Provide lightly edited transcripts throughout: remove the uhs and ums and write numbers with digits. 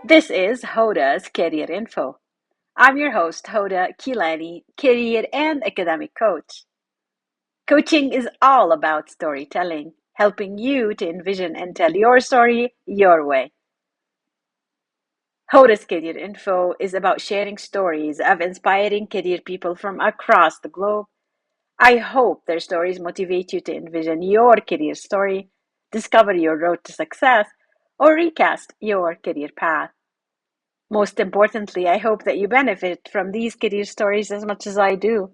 This is Hoda's Career Info. I'm your host, Hoda Kilani, career and academic coach. Coaching is all about storytelling, helping you to envision and tell your story your way. Hoda's Career Info is about sharing stories of inspiring career people from across the globe. I hope their stories motivate you to envision your career story, discover your road to success, or recast your career path. Most importantly, I hope that you benefit from these career stories as much as I do.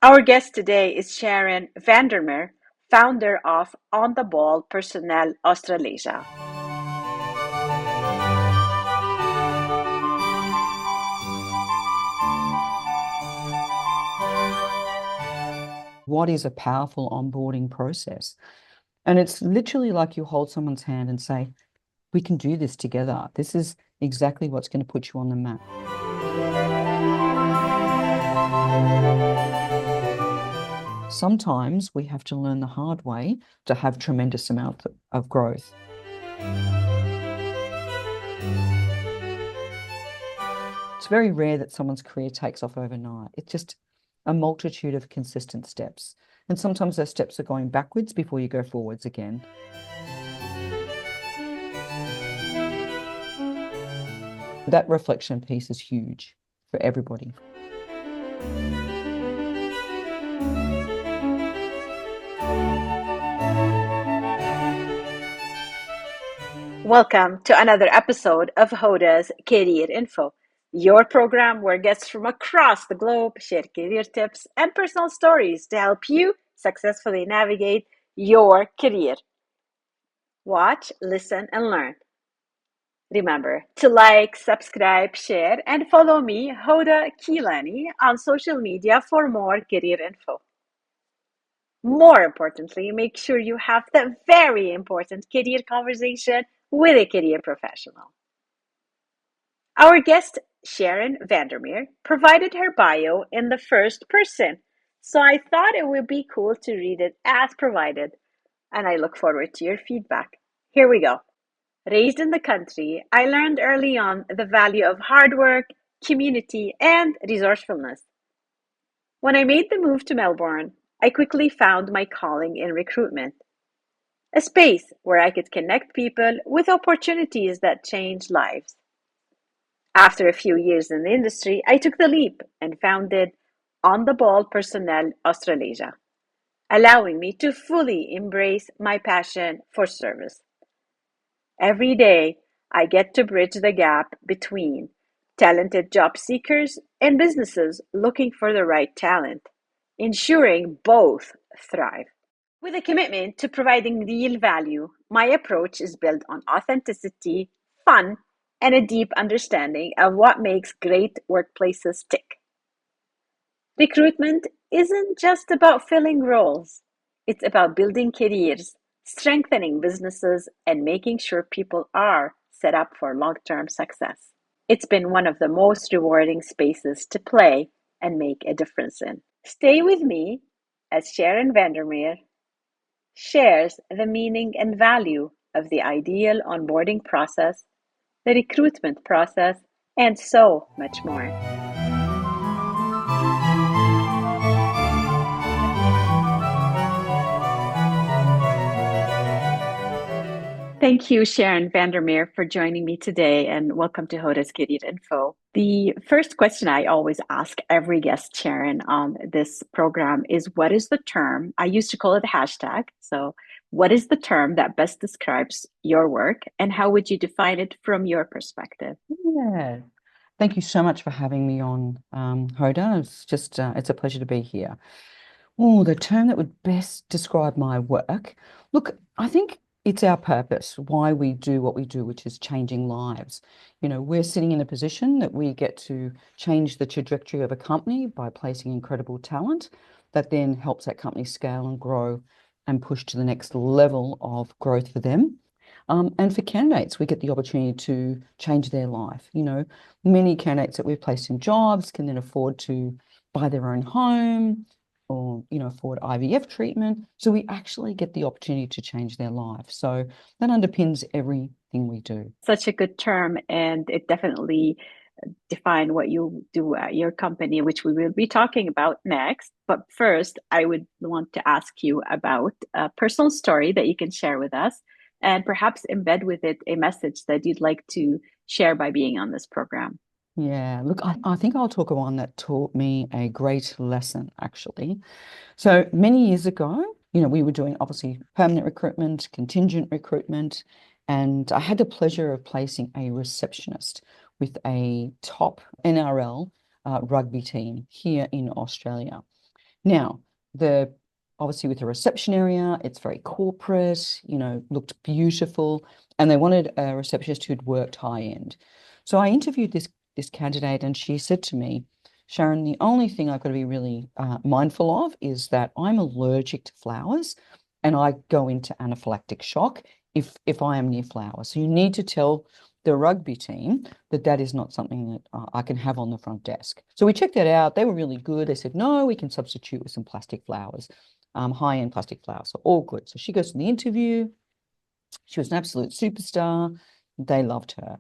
Our guest today is Sharon Vandermeer, founder of On the Ball Personnel Australasia. What is a powerful onboarding process? And it's literally like you hold someone's hand and say, we can do this together. This is exactly what's going to put you on the map. Sometimes we have to learn the hard way to have tremendous amounts of growth. It's very rare that someone's career takes off overnight. It's just a multitude of consistent steps. And sometimes those steps are going backwards before you go forwards again. That reflection piece is huge for everybody. Welcome to another episode of Hoda's Career Info, your program where guests from across the globe share career tips and personal stories to help you successfully navigate your career. Watch, listen, and learn. Remember to like, subscribe, share, and follow me, Hoda Kilani, on social media for more career info. More importantly, make sure you have the very important career conversation with a career professional. Our guest, Sharon Vandermeer, provided her bio in the first person, so I thought it would be cool to read it as provided, and I look forward to your feedback. Here we go. Raised in the country, I learned early on the value of hard work, community, and resourcefulness. When I made the move to Melbourne, I quickly found my calling in recruitment, a space where I could connect people with opportunities that change lives. After a few years in the industry, I took the leap and founded On the Ball Personnel Australasia, allowing me to fully embrace my passion for service. Every day, I get to bridge the gap between talented job seekers and businesses looking for the right talent, ensuring both thrive. With a commitment to providing real value, my approach is built on authenticity, fun, and a deep understanding of what makes great workplaces tick. Recruitment isn't just about filling roles, it's about building careers, strengthening businesses, and making sure people are set up for long term success. It's been one of the most rewarding spaces to play and make a difference in. Stay with me as Sharon Vandermeer shares the meaning and value of the ideal onboarding process, the recruitment process, and so much more. Thank you, Sharon Vandermeer, for joining me today, and welcome to Hoda's Career Info. The first question I always ask every guest, Sharon, on this program is, what is the term? I used to call it a hashtag. So, what is the term that best describes your work, and how would you define it from your perspective? Yeah. Thank you so much for having me on, Hoda. It's a pleasure to be here. Oh, the term that would best describe my work. Look, I think it's our purpose, why we do what we do, which is changing lives. We're sitting in a position that we get to change the trajectory of a company by placing incredible talent that then helps that company scale and grow and push to the next level of growth for them. And for candidates, we get the opportunity to change their life. Many candidates that we've placed in jobs can then afford to buy their own home or, afford IVF treatment. So we actually get the opportunity to change their life. So that underpins every everything we do. Such a good term, and it definitely define what you do at your company, which we will be talking about next. But first, I would want to ask you about a personal story that you can share with us and perhaps embed with it a message that you'd like to share by being on this program. Yeah, look, I think I'll talk about one that taught me a great lesson, actually. So many years ago, we were doing obviously permanent recruitment, contingent recruitment, and I had the pleasure of placing a receptionist with a top NRL rugby team here in Australia. Now, the obviously with the reception area, it's very corporate, looked beautiful, and they wanted a receptionist who'd worked high end. So I interviewed this candidate, and she said to me, Sharon, the only thing I've got to be really mindful of is that I'm allergic to flowers, and I go into anaphylactic shock if I am near flowers. So you need to tell the rugby team that is not something that I can have on the front desk. So we checked that out. They were really good. They said, no, we can substitute with some plastic flowers, high-end plastic flowers. So all good. So she goes to the interview. She was an absolute superstar. They loved her.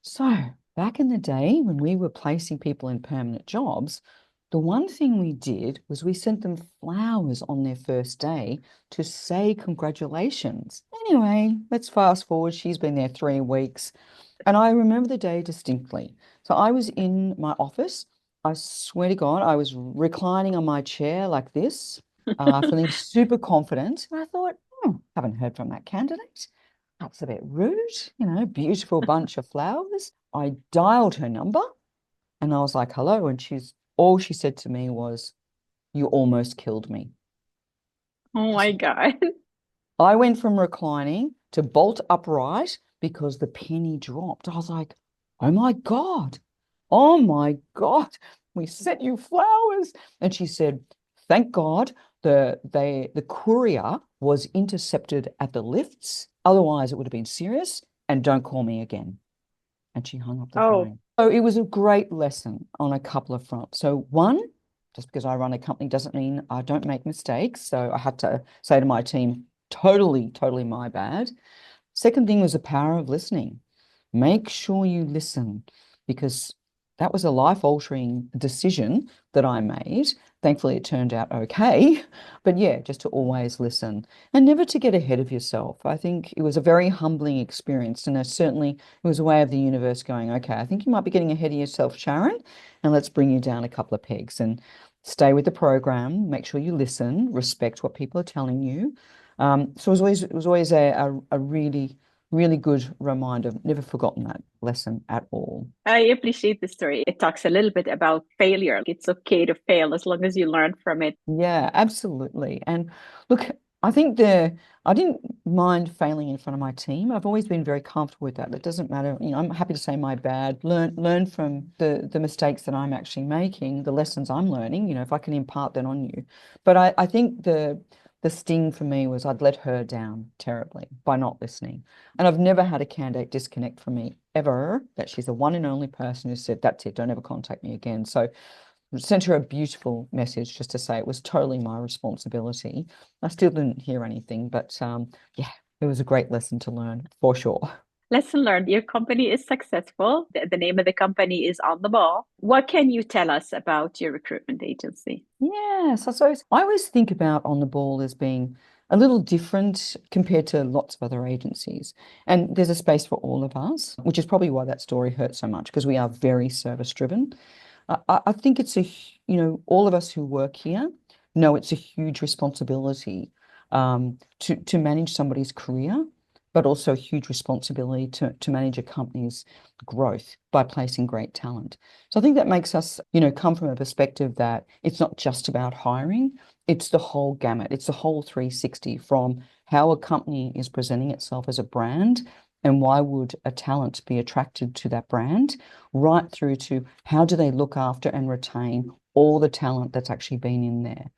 So back in the day when we were placing people in permanent jobs, the one thing we did was we sent them flowers on their first day to say congratulations. Anyway, let's fast forward. She's been there 3 weeks. And I remember the day distinctly. So I was in my office. I swear to God, I was reclining on my chair like this, feeling super confident. And I thought, haven't heard from that candidate. That's a bit rude, beautiful bunch of flowers. I dialed her number and I was like, hello. And all she said to me was, you almost killed me. Oh my God. I went from reclining to bolt upright because the penny dropped. I was like, oh my God. Oh my God. We sent you flowers. And she said, thank God the courier was intercepted at the lifts. Otherwise, it would have been serious. And don't call me again. And she hung up the Oh, phone. So it was a great lesson on a couple of fronts. So one, just because I run a company doesn't mean I don't make mistakes. So I had to say to my team, totally, totally my bad. Second thing was the power of listening. Make sure you listen because that was a life-altering decision that I made. Thankfully, it turned out okay. But yeah, just to always listen and never to get ahead of yourself. I think it was a very humbling experience. And certainly it was a way of the universe going, okay, I think you might be getting ahead of yourself, Sharon, and let's bring you down a couple of pegs and stay with the program. Make sure you listen, respect what people are telling you. So it was always a really, really good reminder. Never forgotten that lesson at all. I appreciate the story. It talks a little bit about failure. It's okay to fail as long as you learn from it. Yeah, absolutely. And look, I think I didn't mind failing in front of my team. I've always been very comfortable with that. It doesn't matter. I'm happy to say my bad, learn from the mistakes that I'm actually making, the lessons I'm learning, if I can impart that on you. But I think the sting for me was I'd let her down terribly by not listening. And I've never had a candidate disconnect from me ever, that she's the one and only person who said, that's it, don't ever contact me again. So sent her a beautiful message just to say it was totally my responsibility. I still didn't hear anything, but yeah, it was a great lesson to learn for sure. Lesson learned. Your company is successful. The name of the company is On the Ball. What can you tell us about your recruitment agency? Yes, I always think about On the Ball as being a little different compared to lots of other agencies. And there's a space for all of us, which is probably why that story hurt so much, because we are very service driven. I think all of us who work here know it's a huge responsibility to manage somebody's career, but also a huge responsibility to manage a company's growth by placing great talent. So I think that makes us, come from a perspective that it's not just about hiring, it's the whole gamut, it's the whole 360 from how a company is presenting itself as a brand and why would a talent be attracted to that brand, right through to how do they look after and retain all the talent that's actually been in there,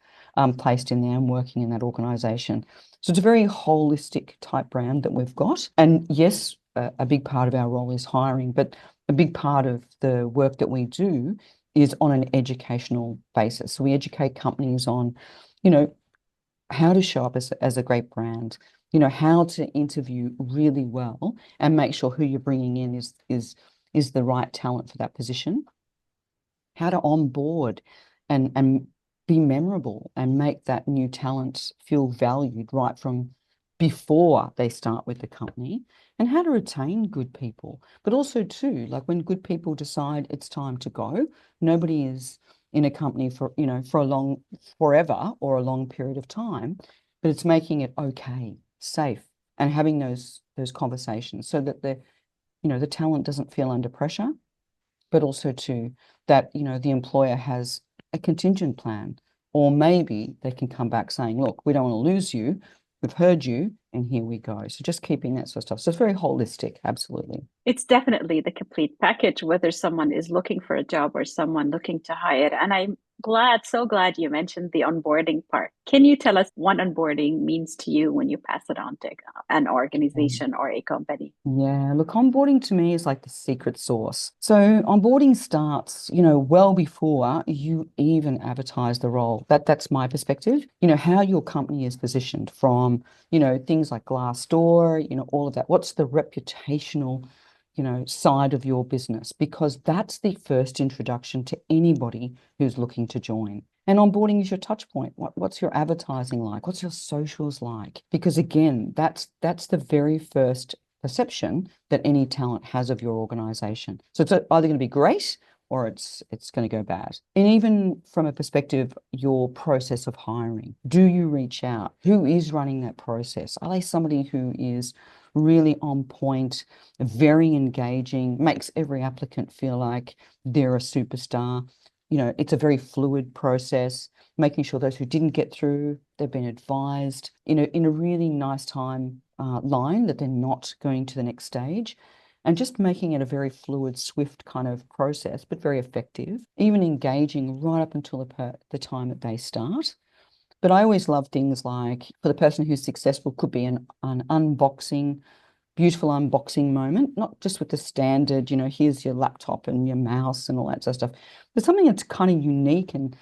placed in there and working in that organization. So it's a very holistic type brand that we've got. And yes, a big part of our role is hiring, but a big part of the work that we do is on an educational basis. So we educate companies on, how to show up as a great brand, how to interview really well and make sure who you're bringing in is the right talent for that position, how to onboard and be memorable and make that new talent feel valued right from before they start with the company, and how to retain good people. But also too, like when good people decide it's time to go, nobody is in a company for a long forever or a long period of time, but it's making it okay, safe, and having those conversations so that the talent doesn't feel under pressure, but also too that the employer has a contingent plan, or maybe they can come back saying, look, we don't want to lose you, we've heard you, and here we go. So just keeping that sort of stuff. So it's very holistic. Absolutely. It's definitely the complete package, whether someone is looking for a job or someone looking to hire. And I'm so glad you mentioned the onboarding part. Can you tell us what onboarding means to you when you pass it on to an organization or a company? Yeah, look, onboarding to me is like the secret sauce. So onboarding starts, well before you even advertise the role. That's my perspective. How your company is positioned from, things like Glassdoor, all of that. What's the reputational, side of your business? Because that's the first introduction to anybody who's looking to join. And onboarding is your touch point. What's your advertising like? What's your socials like? Because again, that's the very first perception that any talent has of your organization. So it's either going to be great or it's going to go bad. And even from a perspective, your process of hiring, do you reach out? Who is running that process? Are they somebody who is really on point, very engaging, makes every applicant feel like they're a superstar? It's a very fluid process, making sure those who didn't get through, they've been advised, in a really nice time line that they're not going to the next stage, and just making it a very fluid, swift kind of process, but very effective, even engaging right up until the time that they start. But I always love things like, for the person who's successful, could be an unboxing, beautiful unboxing moment, not just with the standard, here's your laptop and your mouse and all that sort of stuff, but something that's kind of unique and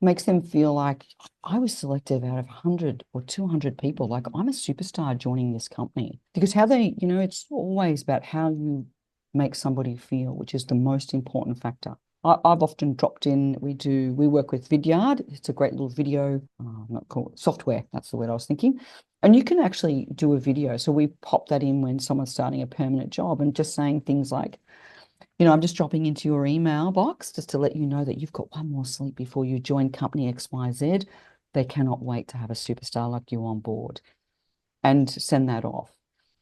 makes them feel like I was selected out of 100 or 200 people. Like I'm a superstar joining this company. Because how they, it's always about how you make somebody feel, which is the most important factor. I've often dropped in, we work with Vidyard. It's a great little video, not called software, that's the word I was thinking. And you can actually do a video. So we pop that in when someone's starting a permanent job and just saying things like, I'm just dropping into your email box just to let you know that you've got one more sleep before you join company XYZ. They cannot wait to have a superstar like you on board, and send that off.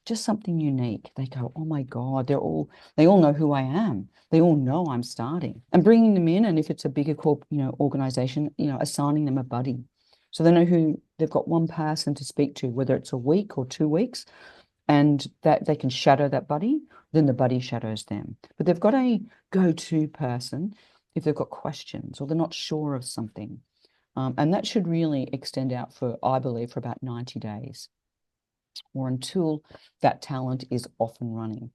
Just something unique. They go, oh my God, they all know who I am. They all know I'm starting, and bringing them in. And if it's a bigger organization, assigning them a buddy. So they know who they've got one person to speak to, whether it's a week or 2 weeks, and that they can shadow that buddy, then the buddy shadows them. But they've got a go-to person if they've got questions or they're not sure of something. And that should really extend out for, I believe, for about 90 days or until that talent is off and running.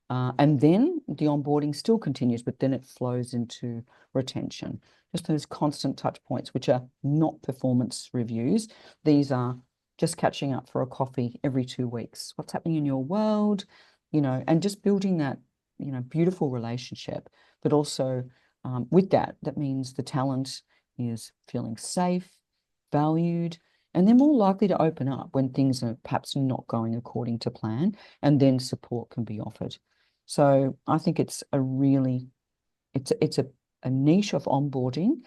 And then the onboarding still continues, but then it flows into retention. Just those constant touch points, which are not performance reviews. These are just catching up for a coffee every 2 weeks. What's happening in your world, and just building that, beautiful relationship. But also with that means the talent is feeling safe, valued, and they're more likely to open up when things are perhaps not going according to plan, and then support can be offered. So I think it's a niche of onboarding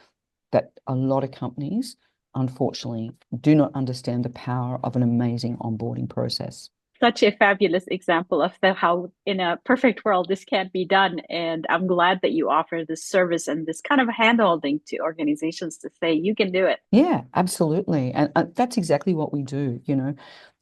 that a lot of companies, unfortunately, do not understand the power of an amazing onboarding process. Such a fabulous example of how in a perfect world this can't be done. And I'm glad that you offer this service and this kind of handholding to organizations to say you can do it. Yeah, absolutely. And that's exactly what we do.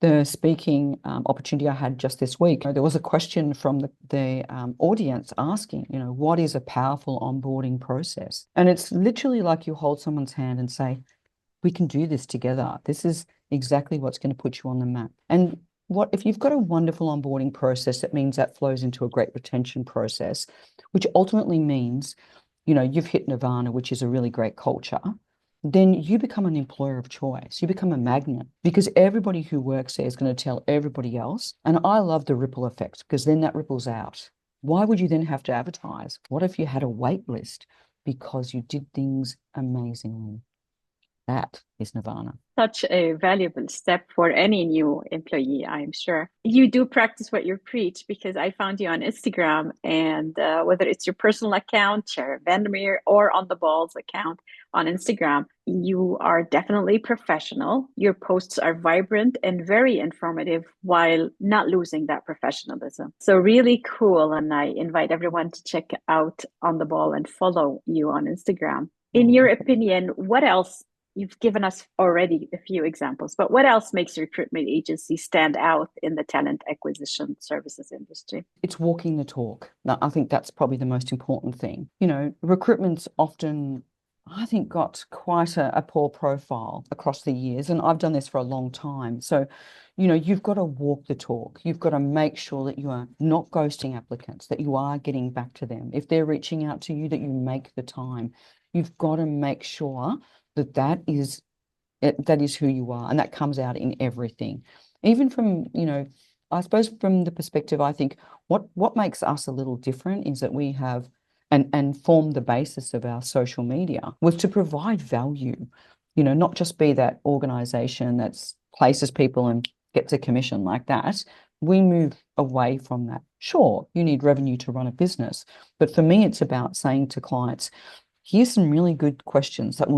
The speaking opportunity I had just this week, there was a question from the audience asking, what is a powerful onboarding process? And it's literally like you hold someone's hand and say, we can do this together. This is exactly what's going to put you on the map. And what if you've got a wonderful onboarding process, that means that flows into a great retention process, which ultimately means, you've hit nirvana, which is a really great culture. then you become an employer of choice. You become a magnet because everybody who works there is going to tell everybody else. And I love the ripple effect because then that ripples out. Why would you then have to advertise? What if you had a wait list because you did things amazingly? That is nirvana. Such a valuable step for any new employee, I'm sure. You do practice what you preach because I found you on Instagram, and whether it's your personal account, Sharon Vandermeer, or on the Balls account on Instagram, you are definitely professional. Your posts are vibrant and very informative while not losing that professionalism. So, really cool. And I invite everyone to check out On the Ball and follow you on Instagram. In Oh, your opinion, what else you've given us already a few examples, but what else makes your recruitment agency stand out in the talent acquisition services industry? it's walking the talk. Now, I think that's probably the most important thing. Recruitment's often, I think, got quite a poor profile across the years, and I've done this for a long time. So, you've got to walk the talk. You've got to make sure that you are not ghosting applicants, that you are getting back to them. If they're reaching out to you, that you make the time. You've got to make sure that that is who you are, and that comes out in everything. Even from, I suppose from the perspective, I think what makes us a little different is that we have and form the basis of our social media was to provide value, not just be that organization that places people and gets a commission like that. We move away from that. Sure, you need revenue to run a business, but for me, it's about saying to clients, here's some really good questions that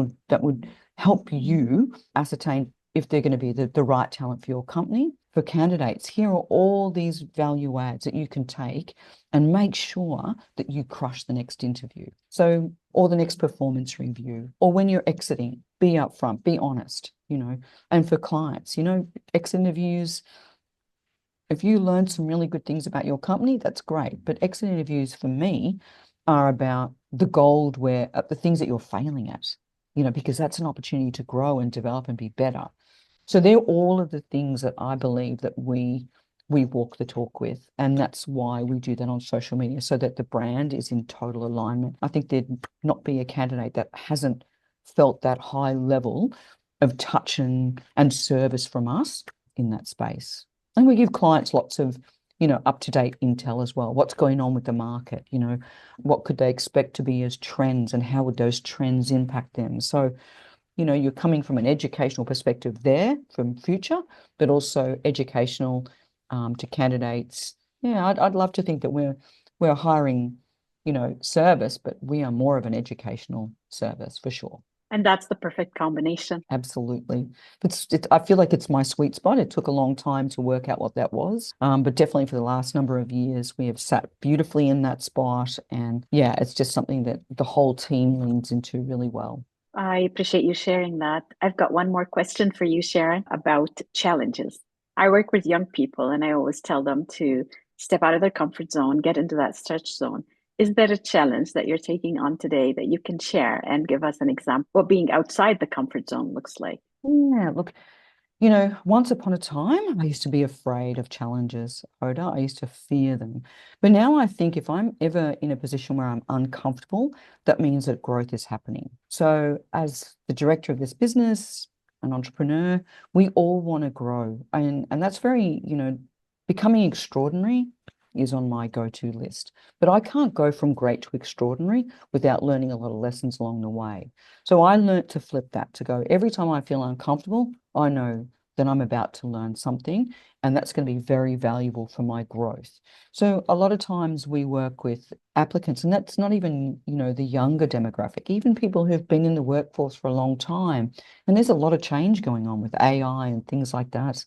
would help you ascertain if they're going to be the right talent for your company. For candidates, here are all these value adds that you can take and make sure that you crush the next interview. So, or the next performance review, or when you're exiting, be upfront, be honest, And for clients, exit interviews, if you learn some really good things about your company, that's great. But exit interviews for me are about the gold where the things that you're failing at, because that's an opportunity to grow and develop and be better. So they're all of the things that I believe that we walk the talk with. And that's why we do that on social media, so that the brand is in total alignment. I think there'd not be a candidate that hasn't felt that high level of touch and service from us in that space. And we give clients lots of, up-to-date intel as well. What's going on with the market? What could they expect to be as trends and how would those trends impact them? So, you're coming from an educational perspective there from future, but also educational to candidates. Yeah, I'd love to think that we're hiring, service, but we are more of an educational service for sure. And that's the perfect combination. Absolutely. I feel like it's my sweet spot. It took a long time to work out what that was. But definitely for the last number of years, we have sat beautifully in that spot. And yeah, it's just something that the whole team leans into really well. I appreciate you sharing that. I've got one more question for you, Sharon, about challenges. I work with young people and I always tell them to step out of their comfort zone, get into that stretch zone. Is there a challenge that you're taking on today that you can share and give us an example what being outside the comfort zone looks like? Yeah, look, once upon a time, I used to be afraid of challenges, Hoda. I used to fear them. But now I think if I'm ever in a position where I'm uncomfortable, that means that growth is happening. So, as the director of this business, an entrepreneur, we all want to grow. And that's very, becoming extraordinary is on my go-to list. But I can't go from great to extraordinary without learning a lot of lessons along the way. So I learnt to flip that, to go every time I feel uncomfortable, I know that I'm about to learn something, and that's going to be very valuable for my growth. So a lot of times we work with applicants, and that's not even, the younger demographic, even people who've been in the workforce for a long time. And there's a lot of change going on with AI and things like that.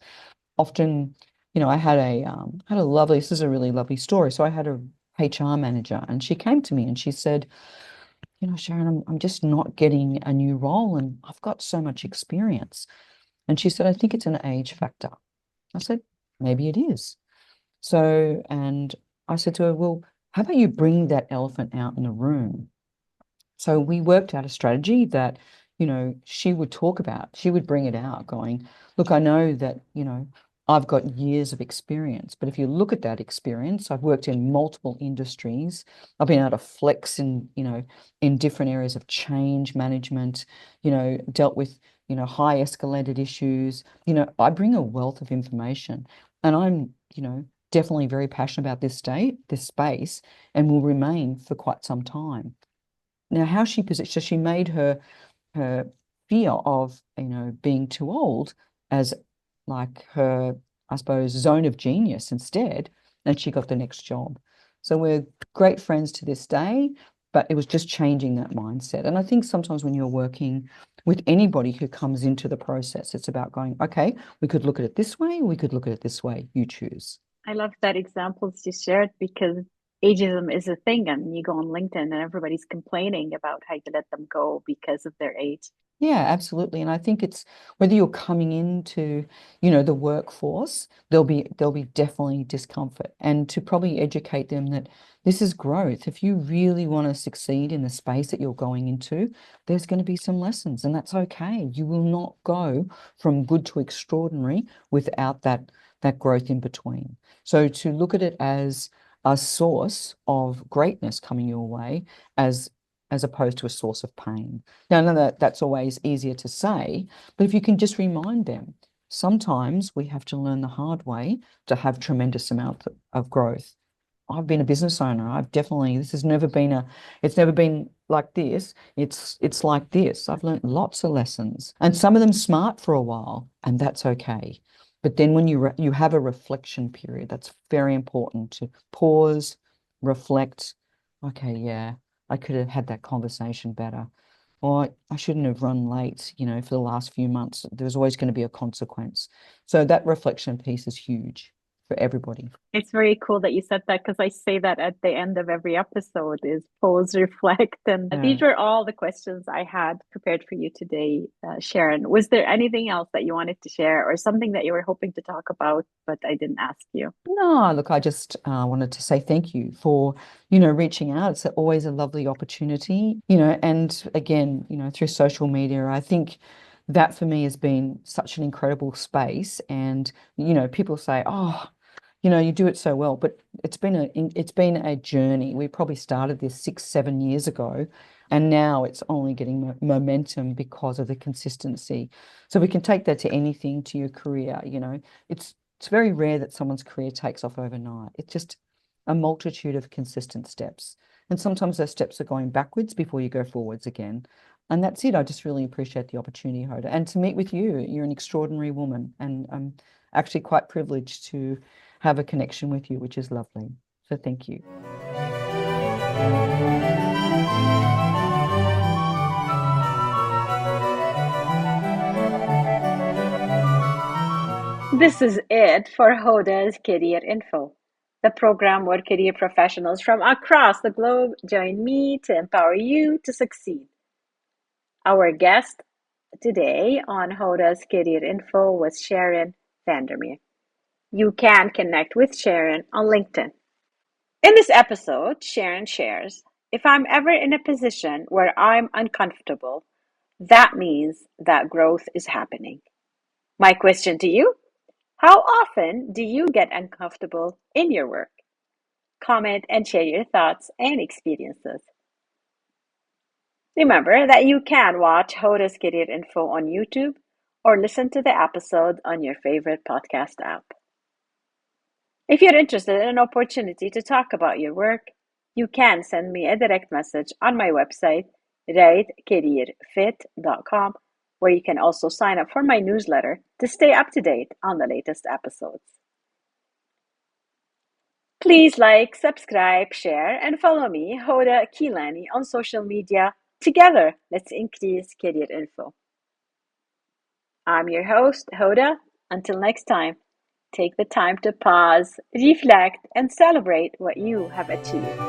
Often, I had a lovely, this is a really lovely story. So I had a HR manager, and she came to me and she said, Sharon, I'm just not getting a new role and I've got so much experience. And she said, I think it's an age factor. I said, maybe it is. So, and I said to her, well, how about you bring that elephant out in the room? So we worked out a strategy that, she would talk about, she would bring it out going, look, I know that, I've got years of experience. But if you look at that experience, I've worked in multiple industries. I've been able to flex in, in different areas of change management, dealt with, high escalated issues. I bring a wealth of information and I'm, definitely very passionate about this space, and will remain for quite some time. Now, how she positioned, so she made her fear of, being too old as like her, I suppose, zone of genius instead, and she got the next job. So we're great friends to this day, but it was just changing that mindset. And I think sometimes when you're working with anybody who comes into the process, it's about going, okay, we could look at it this way, we could look at it this way, you choose. I love that examples you shared because ageism is a thing, and you go on LinkedIn and everybody's complaining about how you let them go because of their age. Yeah, absolutely. And I think it's whether you're coming into, the workforce, there'll be definitely discomfort. And to probably educate them that this is growth. If you really want to succeed in the space that you're going into, there's going to be some lessons, and that's okay. You will not go from good to extraordinary without that growth in between. So to look at it as a source of greatness coming your way as opposed to a source of pain. Now, none of that's always easier to say, but if you can just remind them, sometimes we have to learn the hard way to have tremendous amount of growth. I've been a business owner. This has never been it's never been like this. It's like this. I've learned lots of lessons, and some of them smart for a while, and that's okay. But then when you have a reflection period, that's very important to pause, reflect. Okay, yeah, I could have had that conversation better. Or I shouldn't have run late, for the last few months. There's always going to be a consequence. So that reflection piece is huge for everybody. It's very cool that you said that because I say that at the end of every episode is pause, reflect. And Yeah. these were all the questions I had prepared for you today, Sharon. Was there anything else that you wanted to share or something that you were hoping to talk about, but I didn't ask you? No, look, I just wanted to say thank you for, reaching out. It's always a lovely opportunity, and again, through social media, I think that for me has been such an incredible space. And, people say, oh, you do it so well, but it's been a journey. We probably started this 6, 7 years ago, and now it's only getting momentum because of the consistency. So we can take that to anything, to your career. It's very rare that someone's career takes off overnight. It's just a multitude of consistent steps, and sometimes those steps are going backwards before you go forwards again. And that's it. I just really appreciate the opportunity, Hoda, and to meet with you. You're an extraordinary woman, and I'm actually quite privileged to have a connection with you, which is lovely. So thank you. This is it for Hoda's Career Info, the program where career professionals from across the globe join me to empower you to succeed. Our guest today on Hoda's Career Info was Sharon Vandermeer. You can connect with Sharon on LinkedIn. In this episode, Sharon shares, if I'm ever in a position where I'm uncomfortable, that means that growth is happening. My question to you, how often do you get uncomfortable in your work? Comment and share your thoughts and experiences. Remember that you can watch Hoda's Career Info on YouTube or listen to the episode on your favorite podcast app. If you're interested in an opportunity to talk about your work, you can send me a direct message on my website, rightcareerfit.com, where you can also sign up for my newsletter to stay up to date on the latest episodes. Please like, subscribe, share, and follow me, Hoda Kilani, on social media. Together, let's increase career info. I'm your host, Hoda. Until next time, take the time to pause, reflect, and celebrate what you have achieved.